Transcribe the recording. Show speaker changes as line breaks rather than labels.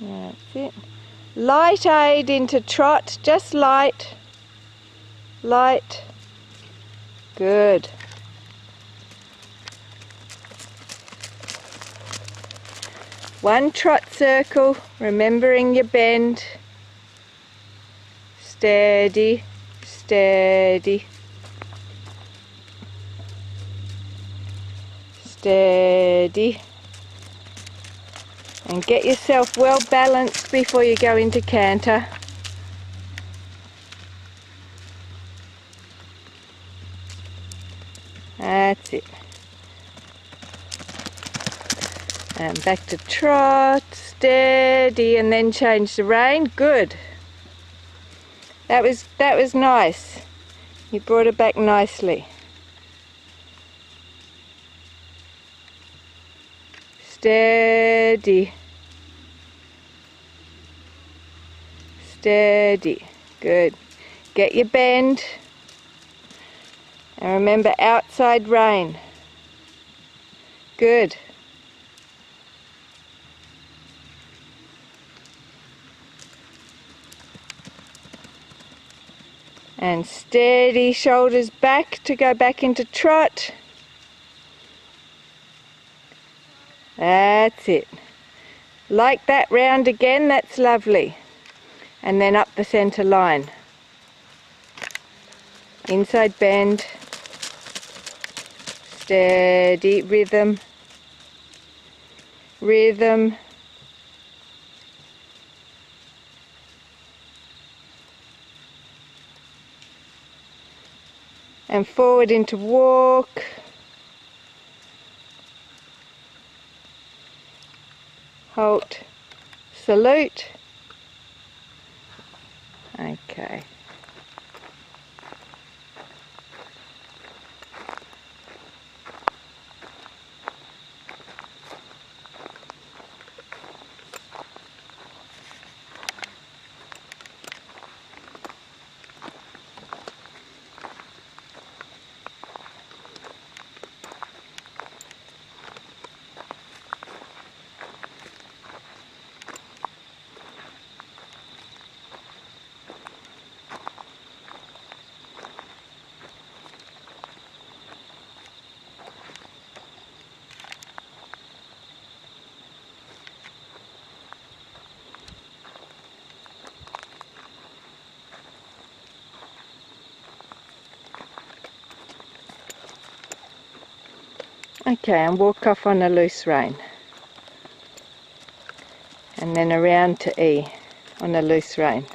That's it. Light aid into trot, just light. Light. Good. One trot circle, remembering your bend. Steady, steady. Steady. And get yourself well balanced before you go into canter. That's it. And back to trot, steady, and then change the rein. Good. That was nice. You brought it back nicely. Steady. Steady. Good. Get your bend. And remember, outside rein. Good. And steady, shoulders back to go back into trot. That's it. Like that round again, that's lovely. And then up the centre line. Inside bend. Steady, rhythm. Rhythm. And forward into walk. Halt. Salute. Okay. Okay, and walk off on a loose rein. And then around to E on a loose rein.